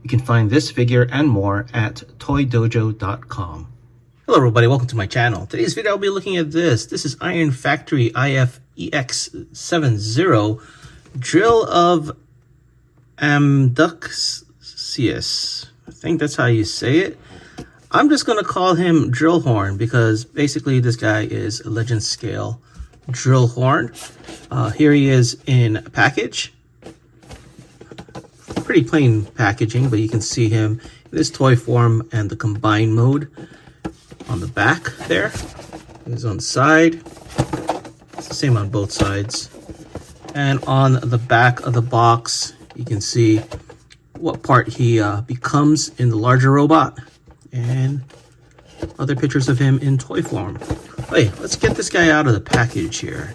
You can find this figure and more at toydojo.com. Hello everybody, welcome to my channel. Today's video I'll be looking at this. This is Iron Factory IF EX-70 drill of Amduscias. I think that's how you say it. I'm just going to call him Drillhorn because basically this guy is a legend scale Drillhorn. Here he is in package. Pretty plain packaging, but you can see him in this toy form and the combined mode on the back there. He's on the side. It's the same on both sides. And on the back of the box, you can see what part he becomes in the larger robot and other pictures of him in toy form. Hey, let's get this guy out of the package here.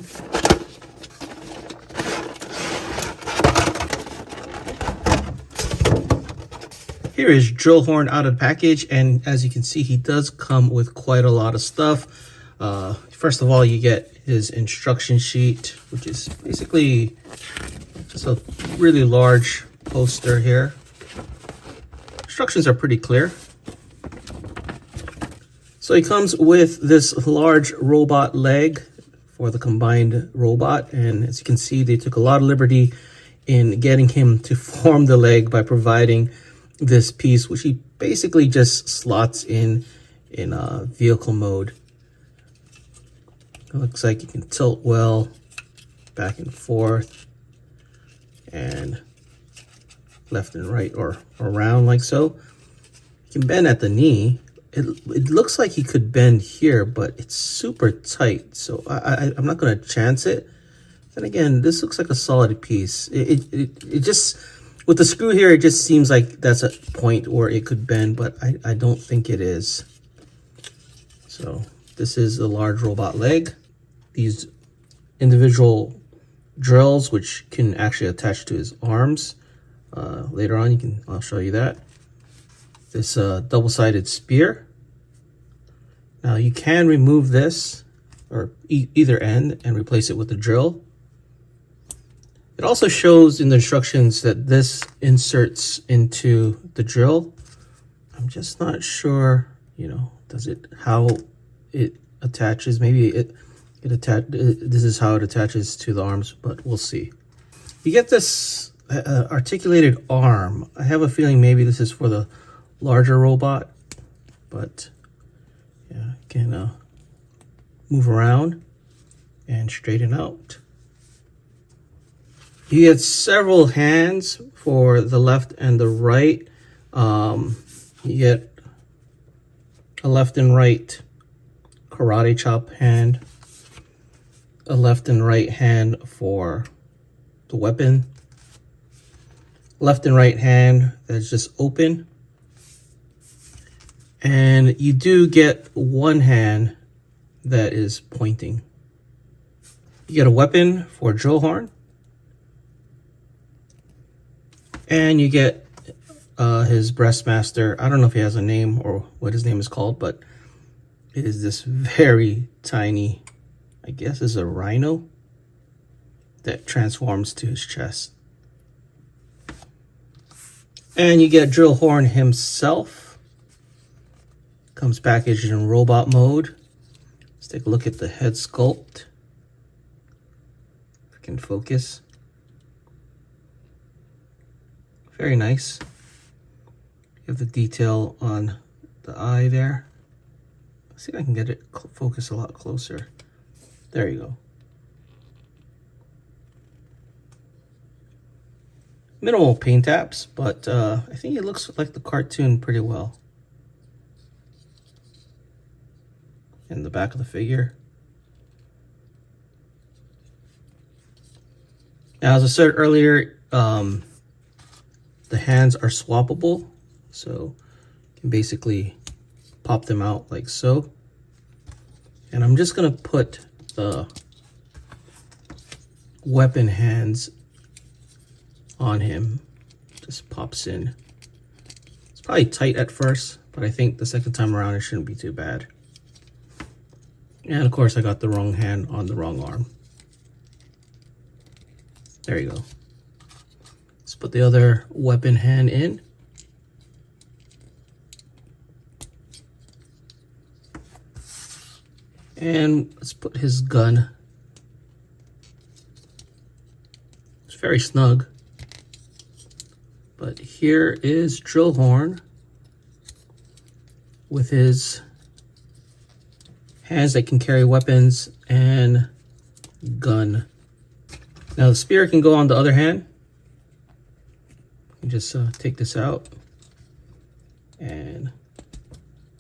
Here is Drillhorn out of the package, and as you can see, he does come with quite a lot of stuff. First of all, you get his instruction sheet, which is basically just a really large poster here. Instructions are pretty clear. So he comes with this large robot leg for the combined robot, and as you can see, they took a lot of liberty in getting him to form the leg by providing this piece, which he basically just slots in vehicle mode. It looks like you can tilt well back and forth and left and right or around like so. You can bend at the knee. It looks like he could bend here, but it's super tight, so I'm not going to chance it. And again, this looks like a solid piece. It just, with the screw here, it just seems like that's a point where it could bend, but I don't think it is. So this is the large robot leg. These individual drills, which can actually attach to his arms. Later on, I'll show you that. This double-sided spear. Now you can remove this, or either end, and replace it with a drill. It also shows in the instructions that this inserts into the drill. I'm just not sure, how it attaches. Maybe this is how it attaches to the arms, but we'll see. You get this articulated arm. I have a feeling maybe this is for the larger robot, but yeah, you can move around and straighten out. You get several hands for the left and the right. You get a left and right karate chop hand, a left and right hand for the weapon, left and right hand that's just open, and you do get one hand that is pointing. You get a weapon for Drillhorn. And you get his breastmaster. I don't know if he has a name or what his name is called, but it is this very tiny, I guess is a rhino that transforms to his chest. And you get Drillhorn himself. Comes packaged in robot mode. Let's take a look at the head sculpt. If I can focus. Very nice. You have the detail on the eye there. Let's see if I can get it focus a lot closer. There you go. Minimal paint apps, but I think it looks like the cartoon pretty well. In the back of the figure. Now, as I said earlier, the hands are swappable, so you can basically pop them out like so. And I'm just going to put the weapon hands on him. Just pops in. It's probably tight at first, but I think the second time around it shouldn't be too bad. And of course I got the wrong hand on the wrong arm. There you go. Let's put the other weapon hand in. And let's put his gun. It's very snug. But here is Drillhorn with his hands that can carry weapons and gun. Now the spear can go on the other hand. You just take this out and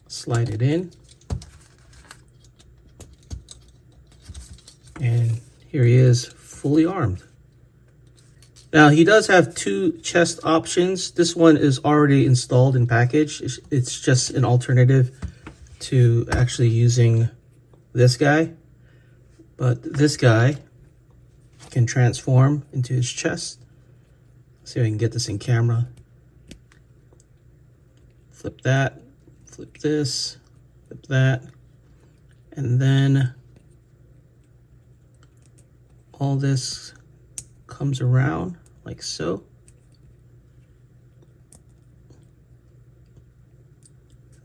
slide it in. And here he is, fully armed. Now he does have 2 chest options. This one is already installed in package. It's just an alternative to actually using this guy. But this guy can transform into his chest. See if I can get this in camera. Flip that, flip this, flip that, and then all this comes around like so.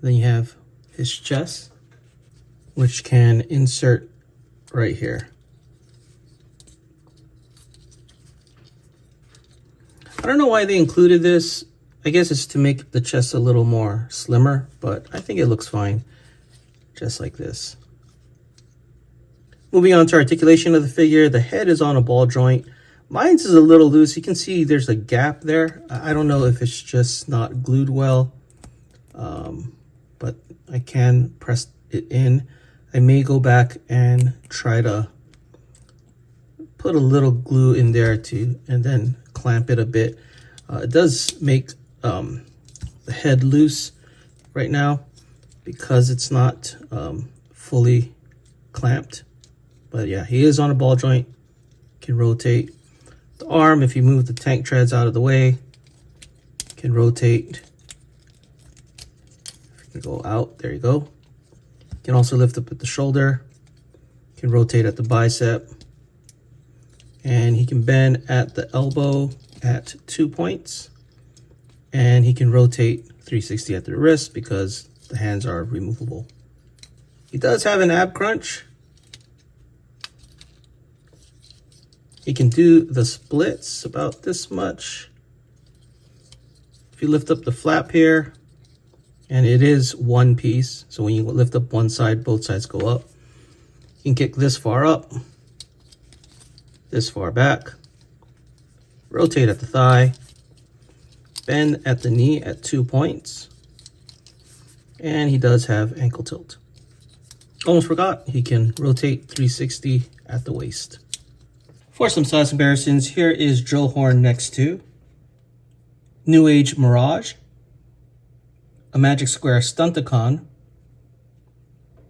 Then you have his chest, which can insert right here. I don't know why they included this. I guess it's to make the chest a little more slimmer, but I think it looks fine, just like this. Moving on to articulation of the figure, the head is on a ball joint. Mine's is a little loose. You can see there's a gap there. I don't know if it's just not glued well, but I can press it in. I may go back and try to put a little glue in there too, and then clamp it a bit. It does make the head loose right now because it's not fully clamped. But yeah, he is on a ball joint, can rotate. The arm, if you move the tank treads out of the way, can rotate. If you can go out, there you go. Can also lift up at the shoulder, can rotate at the bicep, and he can bend at the elbow at 2 points, and he can rotate 360 at the wrist because the hands are removable. He does have an ab crunch. He can do the splits about this much. If you lift up the flap here, and it is one piece, so when you lift up one side, both sides go up. You can kick this far up, this far back, rotate at the thigh, bend at the knee at 2 points, and he does have ankle tilt. Almost forgot, he can rotate 360 at the waist. For some size comparisons, here is Drillhorn next to New Age Mirage, a Magic Square Stunticon,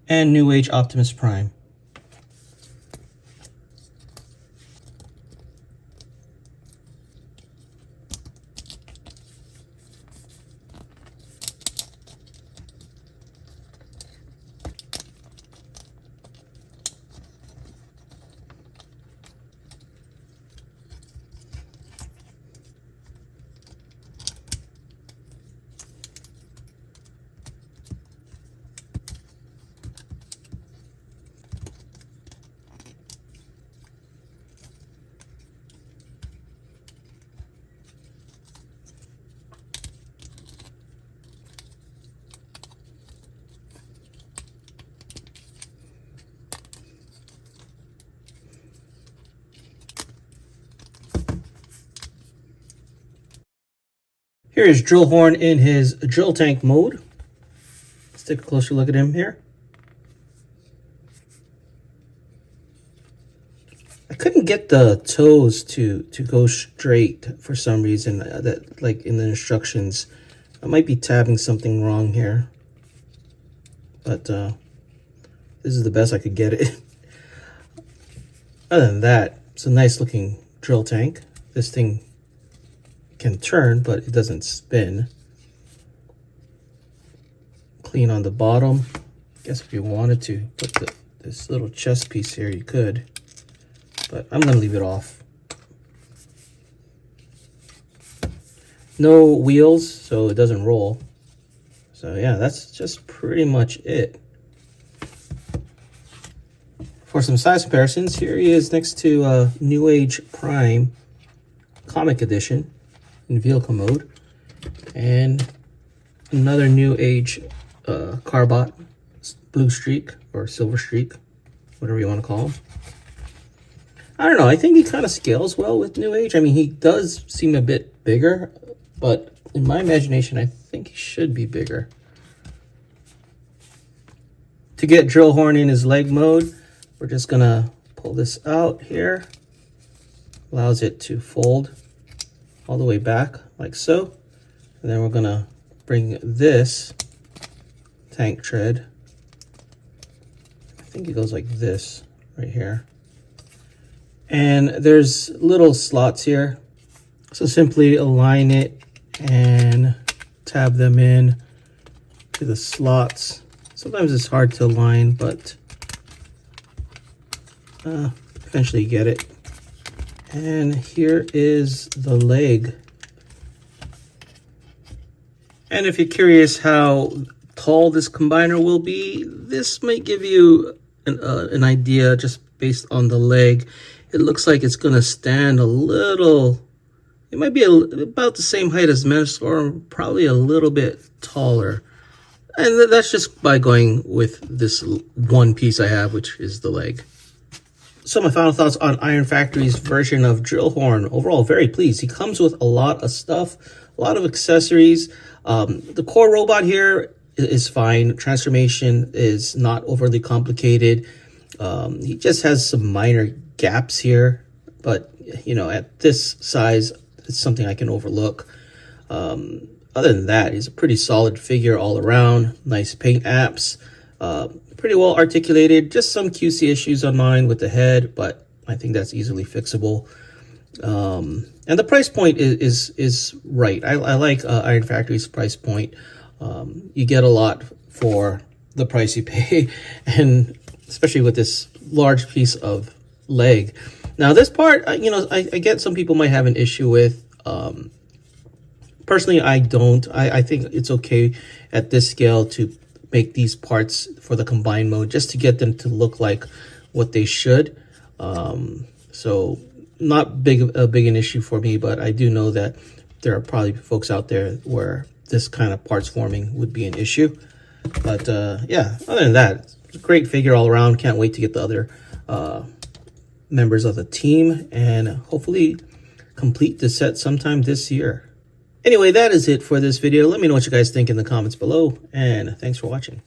and New Age Optimus Prime. Here is Drillhorn in his drill tank mode. Let's take a closer look at him here. I couldn't get the toes to go straight for some reason. That, like in the instructions, I might be tabbing something wrong here. But this is the best I could get it. Other than that, it's a nice looking drill tank. This thing can turn, but it doesn't spin. Clean on the bottom. I guess if you wanted to put this little chest piece here, you could, but I'm gonna leave it off. No wheels, so it doesn't roll. So yeah, that's just pretty much it. For some size comparisons, here he is next to New Age Prime Comic Edition in vehicle mode, and another New Age Carbot Blue Streak or Silver Streak, whatever you want to call him. I don't know. I think he kind of scales well with New Age. I mean, he does seem a bit bigger, but in my imagination, I think he should be bigger. To get Drillhorn in his leg mode, we're just going to pull this out here. Allows it to fold all the way back like so. And then we're going to bring this tank tread. I think it goes like this right here. And there's little slots here. So simply align it and tab them in to the slots. Sometimes it's hard to align, but eventually you get it. And here is the leg. And if you're curious how tall this combiner will be, this might give you an idea just based on the leg. It looks like it's going to stand a little, it might be about the same height as Menace, or probably a little bit taller. And that's just by going with this one piece I have, which is the leg. So my final thoughts on Iron Factory's version of Drillhorn. Overall, very pleased. He comes with a lot of stuff, a lot of accessories. The core robot here is fine. Transformation is not overly complicated. He just has some minor gaps here, but you know, at this size, it's something I can overlook. Other than that, he's a pretty solid figure all around. Nice paint apps. Pretty well articulated. Just some QC issues on mine with the head, but I think that's easily fixable. And the price point is right. I like Iron Factory's price point. You get a lot for the price you pay, and especially with this large piece of leg. Now this part, you know, I get some people might have an issue with. Personally, I don't. I think it's okay at this scale to make these parts for the combined mode just to get them to look like what they should. So not a big an issue for me, but I do know that there are probably folks out there where this kind of parts forming would be an issue. But yeah, other than that, it's a great figure all around. Can't wait to get the other members of the team and hopefully complete the set sometime this year. Anyway, that is it for this video. Let me know what you guys think in the comments below, and thanks for watching.